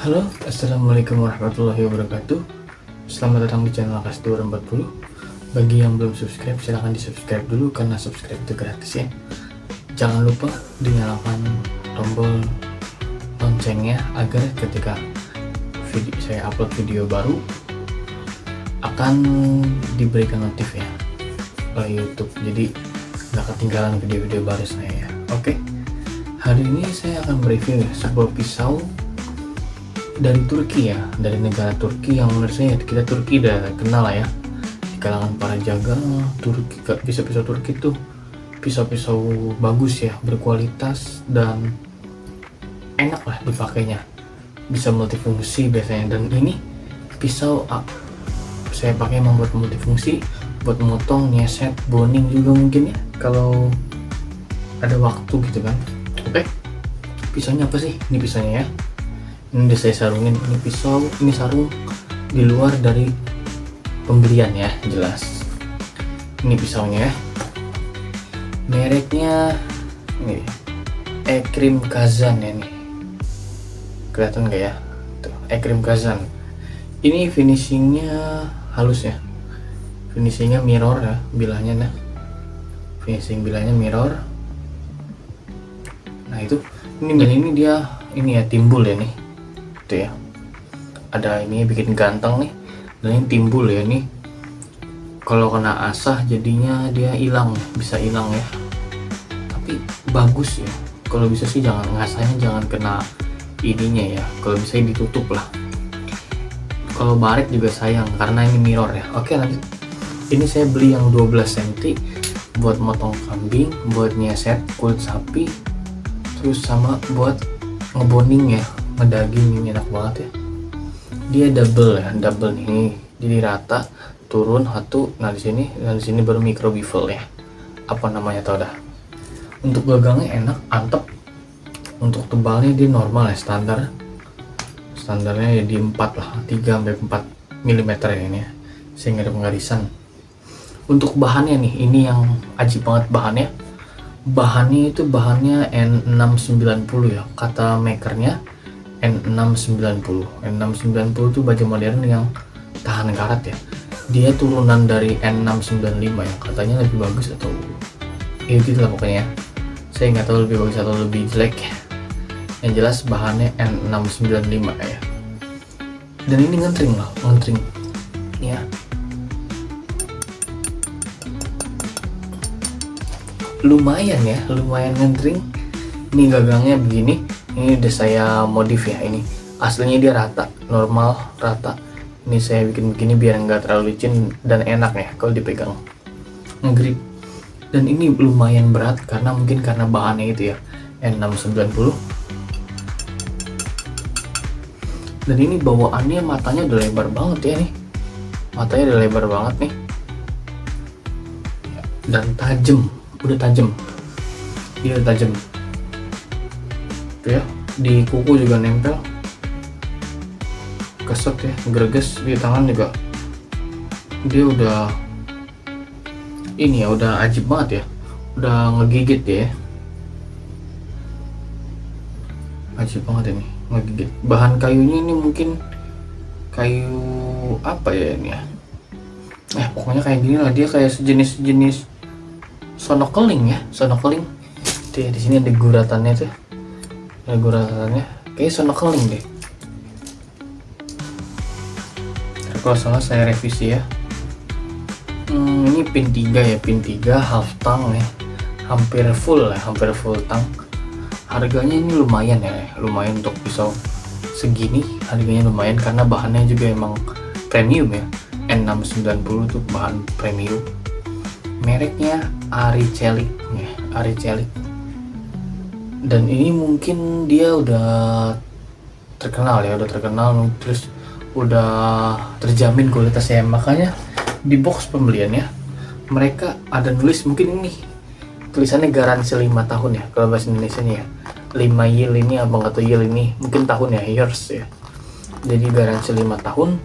Halo, assalamualaikum warahmatullahi wabarakatuh. Selamat datang di channel Akas 240. Bagi yang belum subscribe, silahkan di subscribe dulu karena subscribe itu gratis ya. Jangan lupa dinyalakan tombol loncengnya agar ketika saya upload video baru akan diberikan notif ya oleh YouTube. Jadi nggak ketinggalan video-video baru saya ya. Oke. Hari ini saya akan mereview sebuah pisau dari Turki ya, dari negara Turki yang menurut saya kita Turki udah kenal lah ya di kalangan para jaga Turki. Pisau-pisau Turki tuh pisau-pisau bagus ya, berkualitas dan enak lah dipakainya, bisa multifungsi biasanya. Dan ini pisau saya pakai membuat multifungsi, buat motong, nyeset, boning juga mungkin ya kalau ada waktu gitu kan. Oke, pisaunya apa sih? Ini pisaunya ya, ini udah saya sarungin. Ini pisau, ini sarung di luar dari pembelian ya, jelas. Ini pisaunya ya, mereknya ini Ekrim Kazan ya, nih kelihatan nggak ya tuh, Ekrim Kazan. Ini finishingnya halus ya, finishingnya mirror ya, bilahnya nah, finishing bilahnya mirror. Nah itu ini, dan ini dia ini ya timbul ya nih ya, ada ini bikin ganteng nih, dan ini timbul ya nih, kalau kena asah jadinya dia hilang, bisa hilang ya, tapi bagus ya. Kalau bisa sih jangan ngasahnya, jangan kena ininya ya, kalau bisa ditutup lah. Kalau baret juga sayang karena ini mirror ya. Oke, nanti ini saya beli yang 12 cm buat motong kambing, buat nyeset kulit sapi, terus sama buat ngeboning ya, ngedaging. Ini enak banget ya, dia double ya, double nih, jadi rata turun satu. Nah di sini baru micro bevel ya, apa namanya tau dah. Untuk gagangnya enak, antep. Untuk tebalnya dia normal ya, standarnya ya di 4 lah, 3-4 mm ya ini ya, sehingga ada pengarisan. Untuk bahannya nih, ini yang ajib banget bahannya itu bahannya N690 ya, kata makernya N690 itu baja modern yang tahan karat ya. Dia turunan dari N695 yang katanya lebih bagus atau ya gitu lah pokoknya. Saya nggak tahu lebih bagus atau lebih jelek ya. Yang jelas bahannya N695 ya. Dan ini ngentring ya. Lumayan ngentring. Ini gagangnya begini. Ini udah saya modif ya, ini aslinya dia rata, normal rata. Ini saya bikin begini biar nggak terlalu licin dan enak ya kalau dipegang, ngegrip. Dan ini lumayan berat karena bahannya itu ya, N690. Dan ini bawaannya matanya udah lebar banget ya nih, matanya udah lebar banget nih, dan tajam, udah tajam, dia udah tajam tuh ya. Di kuku juga nempel, keset ya, greges. Di tangan juga dia udah ini ya, udah ajib banget ya, udah ngegigit ya, ajib banget ini, ngegigit. Bahan kayunya ini mungkin kayu apa ya ini ya, pokoknya kayak gini lah, dia kayak sejenis sonokeling ya, sonokeling tuh ya. Di sini ada guratannya tuh, ada guratannya kayak sonokeling deh. Kalau salah saya revisi ya. Ini pin 3 ya, pin 3 half tang ya, hampir full tang. Harganya ini lumayan ya, lumayan untuk pisau segini, harganya lumayan karena bahannya juga emang premium ya. N690 tuh bahan premium. Mereknya Aricelik ya, Aricelik. Dan ini mungkin dia udah terkenal, terus udah terjamin kualitasnya, makanya di box pembeliannya mereka ada nulis, mungkin ini tulisannya garansi 5 tahun ya kalau bahasa Indonesia nya ya, 5 year ini apa nggak tahu, year ini mungkin tahun ya, years ya, jadi garansi 5 tahun.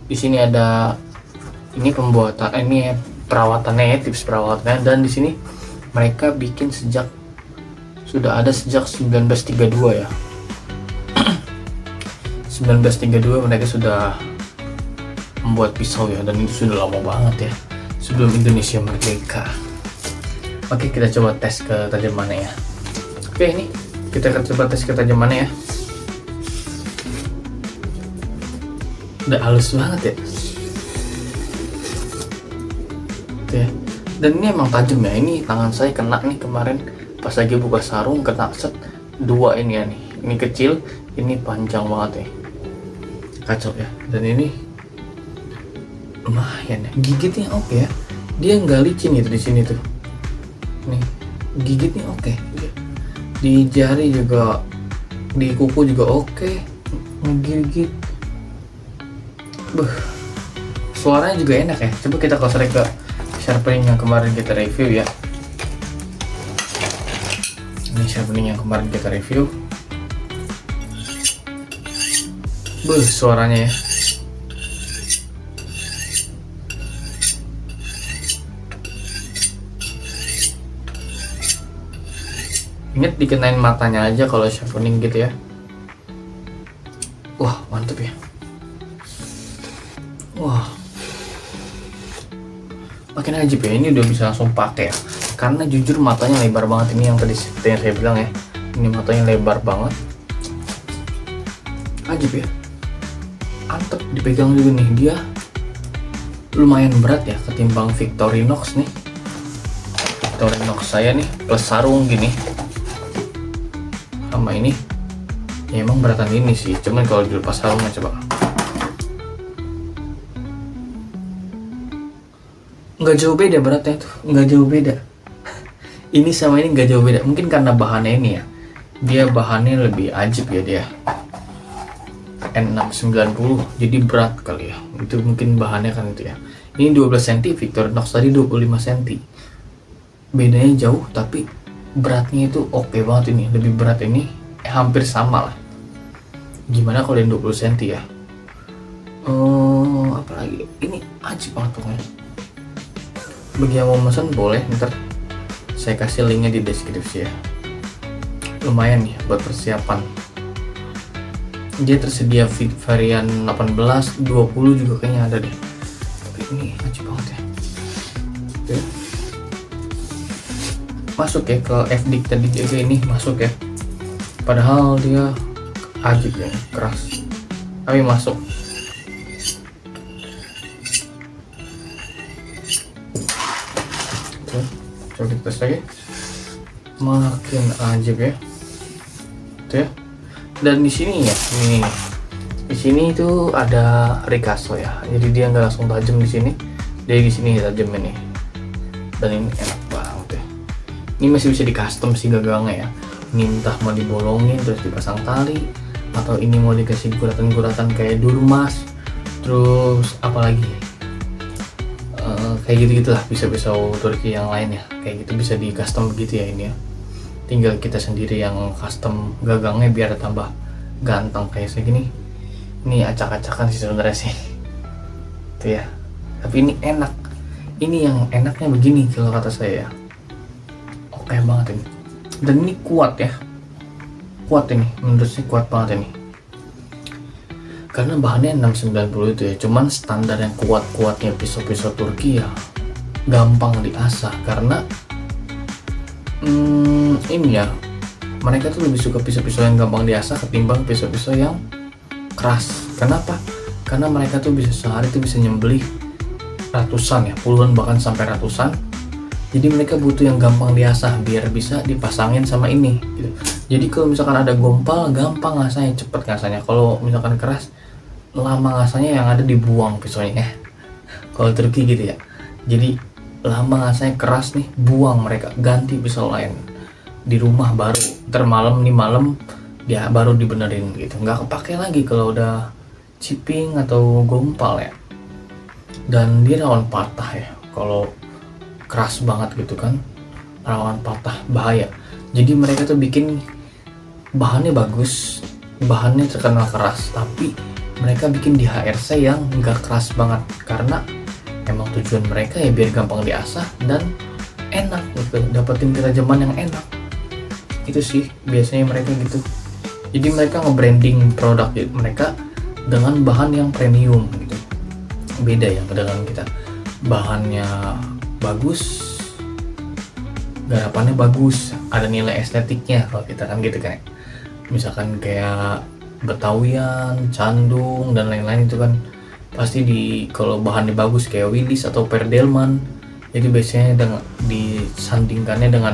Di sini ada ini pembuatan, ini perawatannya ya, tips perawatannya. Dan di sini mereka bikin sudah ada sejak 1932 ya. 1932 mereka sudah membuat pisau ya, dan itu sudah lama banget ya, sebelum Indonesia merdeka. Oke, kita coba tes ketajamannya ya. Oke, ini kita akan coba tes ketajamannya ya. Udah halus banget ya. Tuh ya. Dan ini emang tajam ya. Ini tangan saya kena nih kemarin pas lagi buka sarung, kena set dua ini ya nih. Ini kecil, ini panjang banget ya. Kacau ya. Dan ini lumayan ya. Gigitnya oke ya. Dia nggak licin gitu di sini tuh. Nih, gigitnya oke. Di jari juga, di kuku juga oke. Ngegigit. Suaranya juga enak ya. Coba kita close ke sharpening yang kemarin kita review ya. Ini sharpening yang kemarin kita review. Suaranya ya. Ingat dikenain matanya aja kalau sharpening gitu ya. Wah, mantep ya. Wah, makin ajib ya. Ini udah bisa langsung pakai ya. Karena jujur matanya lebar banget. Ini yang tadi seperti yang saya bilang ya. Ini matanya lebar banget. Ajib ya. Antep dipegang juga nih. Dia lumayan berat ya ketimbang Victorinox nih. Victorinox saya nih plus sarung gini. Sama ini. Ya emang beratan ini sih. Cuman kalau dilepas sarungnya coba. Nggak jauh beda beratnya tuh. Nggak jauh beda. Ini sama ini nggak jauh beda. Mungkin karena bahannya ini ya. Dia bahannya lebih ajib ya dia. N690 jadi berat kali ya. Itu mungkin bahannya kan itu ya. Ini 12 cm, Victorinox tadi 25 cm. Bedanya jauh tapi beratnya itu oke banget ini. Lebih berat ini hampir sama lah. Gimana kalau yang 20 cm ya? Apalagi ini ajib banget pokoknya. Bagi yang mau pesan boleh, ntar saya kasih linknya di deskripsi ya. Lumayan nih buat persiapan. Dia tersedia varian 18, 20 juga kayaknya ada deh. Tapi ini ajib banget ya. Oke. Masuk ya ke FDIC tadi juga ini masuk ya. Padahal dia ajib ya, keras. Tapi masuk. Oke, coba kita tes lagi. Makin ajib ya. Tuh ya. Dan di sini ya, ini di sini itu ada ricasso ya. Jadi dia nggak langsung tajam di sini. Dia di sini tajam ini. Dan ini enak banget ya. Ini masih bisa di custom sih gagangnya ya. Ini entah mau dibolongin terus dipasang tali, atau ini mau dikasih guratan-guratan kayak durmas. Terus apalagi kayak gitu-gitu lah, bisa pisau Turki yang lain ya. Kayak gitu bisa di custom begitu ya ini ya. Tinggal kita sendiri yang custom gagangnya biar tambah ganteng kayak segini. Ini acak-acakan sih sebenarnya sih. Tuh ya. Tapi ini enak. Ini yang enaknya begini kalau kata saya ya. Oke banget ini. Dan ini kuat ya. Kuat ini. Menurut saya kuat banget ini. Karena bahannya 690 itu ya. Cuman standar yang kuat-kuatnya pisau-pisau Turki ya gampang diasah. Karena ini ya, mereka tuh lebih suka pisau-pisau yang gampang diasah ketimbang pisau-pisau yang keras. Kenapa? Karena mereka tuh bisa sehari tuh bisa nyembelih ratusan ya, puluhan bahkan sampai ratusan. Jadi mereka butuh yang gampang diasah biar bisa dipasangin sama ini gitu. Jadi kalau misalkan ada gompal gampang ngasahnya, cepet ngasahnya. Kalau misalkan keras lama ngasahnya, yang ada dibuang pisaunya ya. Kalau Turki gitu ya. Jadi lama ngasahnya, keras nih buang, mereka ganti pisau lain di rumah baru. Ntar malam nih, malam dia baru dibenerin gitu, nggak kepake lagi kalau udah chipping atau gompal ya. Dan dia rawan patah ya, kalau keras banget gitu kan, rawan patah, bahaya. Jadi mereka tuh bikin bahannya bagus, bahannya terkenal keras, tapi mereka bikin di HRC yang nggak keras banget, karena emang tujuan mereka ya biar gampang diasah dan enak gitu, dapetin ketajaman yang enak. Itu sih biasanya mereka gitu. Jadi mereka nge-branding produk mereka dengan bahan yang premium gitu. Beda ya dengan kita, bahannya bagus, garapannya bagus, ada nilai estetiknya kalau kita kan gitu kan. Misalkan kayak Betawian, Candung dan lain-lain itu kan pasti kalau bahannya bagus kayak Willis atau Perdelman, jadi biasanya disandingkannya dengan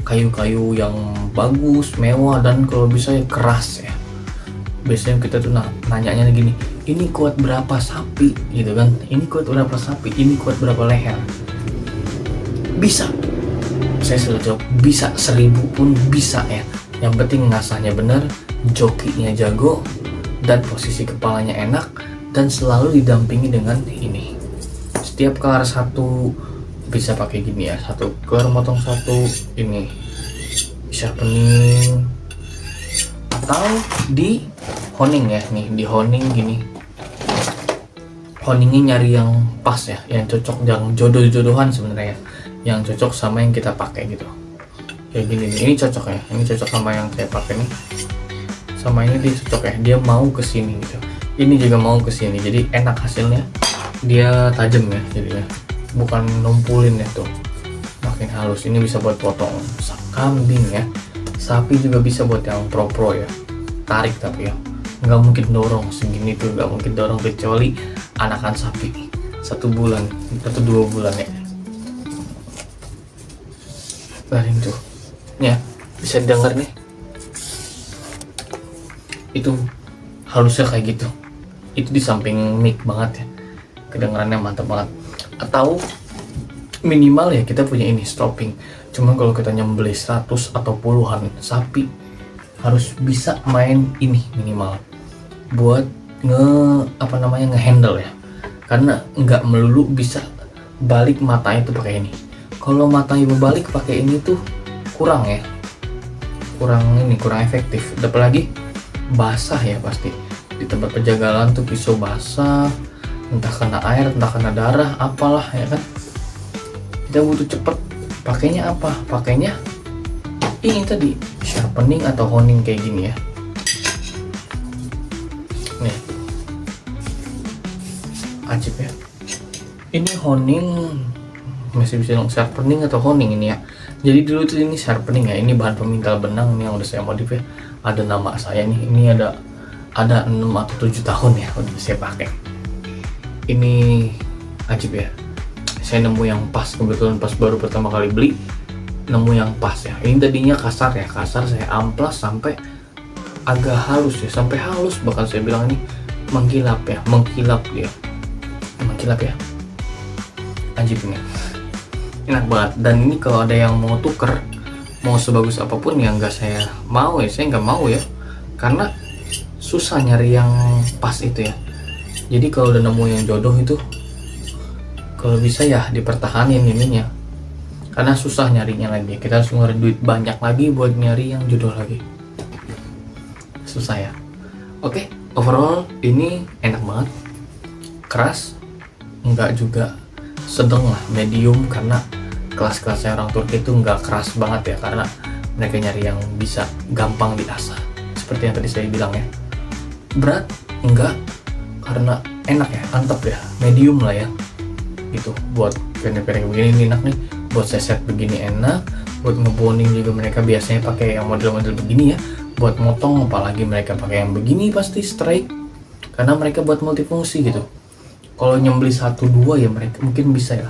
kayu-kayu yang bagus, mewah, dan kalau bisa ya keras ya. Biasanya kita tuh nanyanya gini, ini kuat berapa sapi gitu kan, ini kuat berapa sapi, ini kuat berapa leher. Bisa, saya selalu jawab bisa, 1000 pun bisa ya. Yang penting ngasahnya bener, jokinya jago, dan posisi kepalanya enak, dan selalu didampingi dengan ini. Setiap kelar satu bisa pakai gini ya, satu kelar motong satu ini sharpening, atau di honing ya, nih di honing gini. Honingnya nyari yang pas ya, yang cocok, yang jodoh-jodohan sebenarnya ya, yang cocok sama yang kita pakai gitu. Kayak gini nih, ini cocok ya, ini cocok sama yang saya pakai nih, sama ini dia cocok ya, dia mau ke sini gitu. Ini juga mau ke sini, jadi enak hasilnya, dia tajam ya jadinya, bukan numpulin ya tuh, makin halus. Ini bisa buat potong kambing ya, sapi juga bisa buat yang pro ya, tarik tapi ya nggak mungkin dorong segini tuh, nggak mungkin dorong kecuali anakan sapi 1 bulan atau 2 bulan ya. Garing tuh ya, bisa denger nih, itu halusnya kayak gitu. Itu di samping mic banget ya, kedengarannya mantap banget. Atau minimal ya kita punya ini stopping. Cuman kalau kita nyembelih 100 atau puluhan sapi, harus bisa main ini minimal buat ngehandle ya, karena nggak melulu bisa balik matanya tuh pakai ini. Kalau matanya berbalik pakai ini tuh kurang ya, kurang efektif. Apalagi basah ya, pasti di tempat penjagalan tuh pisau basah, entah kena air, entah kena darah, apalah ya kan. Kita butuh cepet, pakainya apa? Pakainya ini tadi, sharpening atau honing kayak gini ya. Nih, ajib ya. Ini honing, masih bisa dong sharpening atau honing ini ya. Jadi dulu tuh ini sharpening ya, ini bahan pemintal benang nih yang udah saya modif ya. Ada nama saya nih, ini ada 6 atau 7 tahun ya udah saya pakai. Ini ajib ya. Saya nemu yang pas, kebetulan pas baru pertama kali beli, nemu yang pas ya. Ini tadinya kasar ya, saya amplas sampai agak halus ya, sampai halus, bahkan saya bilang ini mengkilap ya, mengkilap ya, ajib ini, enak banget. Dan ini kalau ada yang mau tuker, mau sebagus apapun ya nggak saya mau ya, saya nggak mau ya, karena susah nyari yang pas itu ya. Jadi kalau udah nemu yang jodoh itu, kalau bisa ya dipertahanin ininya, karena susah nyarinya lagi. Kita harus ngeluarin duit banyak lagi buat nyari yang jodoh lagi, susah ya. Oke, overall ini enak banget, keras enggak juga sedang lah, medium, karena kelas-kelasnya orang Turki itu enggak keras banget ya, karena mereka nyari yang bisa gampang diasah seperti yang tadi saya bilang ya. Berat enggak, karena enak ya, mantap ya, medium lah ya gitu. Buat pendek-pendek begini enak nih, buat set begini enak, buat ngeboning juga mereka biasanya pakai yang model-model begini ya. Buat motong apalagi mereka pakai yang begini pasti straight, karena mereka buat multifungsi gitu. Kalau nyembeli 1-2 ya mereka mungkin bisa ya,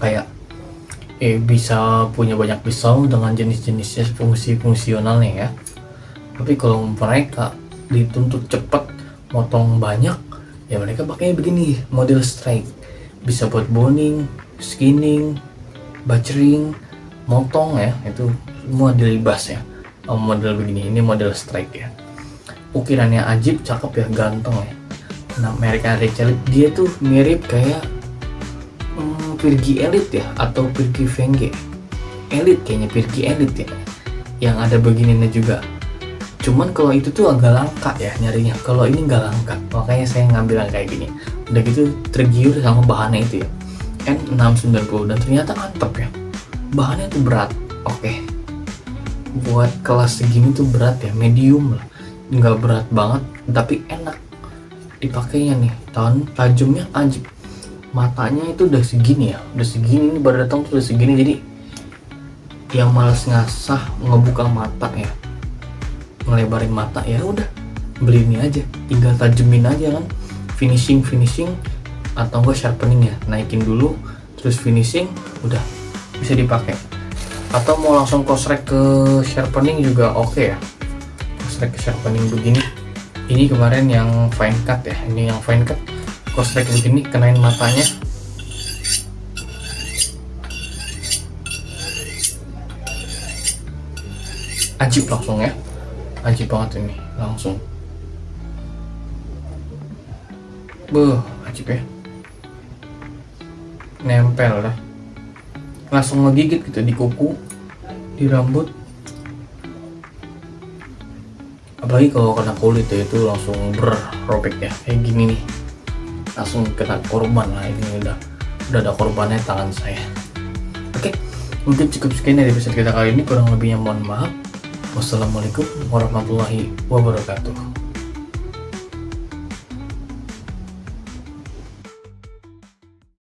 kayak bisa punya banyak pisau dengan jenis-jenisnya fungsionalnya ya. Tapi kalau mereka dituntut cepet, motong banyak ya, mereka pakai begini, model straight. Bisa buat boning, skinning, butchering, motong ya, itu semua dilibas ya. Model begini, ini model straight ya. Ukirannya ajib, cakep ya, ganteng ya. Nah, American Rachel dia tuh mirip kayak Virgi Elite ya, atau Virgi Venge Elite, kayaknya Virgi Elite ya, yang ada begininya juga. Cuman kalau itu tuh agak langka ya nyarinya, kalau ini nggak langka, makanya saya ngambil yang kayak gini. Udah gitu tergiur sama bahannya itu ya, N690, dan ternyata mantep ya, bahannya tuh berat. Oke, buat kelas segini tuh berat ya, medium lah. nggak berat banget tapi enak dipakainya nih. Tajamnya anjir, matanya itu udah segini ya, udah segini, ini baru datang tuh udah segini. Jadi yang males ngasah ngebuka mata ya, ngelebarin mata, ya udah beli ini aja, tinggal tajemin aja kan, finishing atau enggak sharpening ya, naikin dulu terus finishing, udah bisa dipakai. Atau mau langsung crossrek ke sharpening juga oke ya, crossrek ke sharpening begini. Ini kemarin yang fine cut ya, ini yang fine cut crossrek begini, kenain matanya, ajib langsung ya, ajib banget ini langsung. Ajib ya, nempel lah, langsung ngegigit gitu di kuku, di rambut. Apalagi kalau kena kulit ya, itu langsung berrobek ya, kayak gini nih, langsung kena korban lah. Ini udah ada korbannya tangan saya. Oke, mungkin cukup sekian dari episode kita kali ini, kurang lebihnya mohon maaf. Wassalamualaikum warahmatullahi wabarakatuh.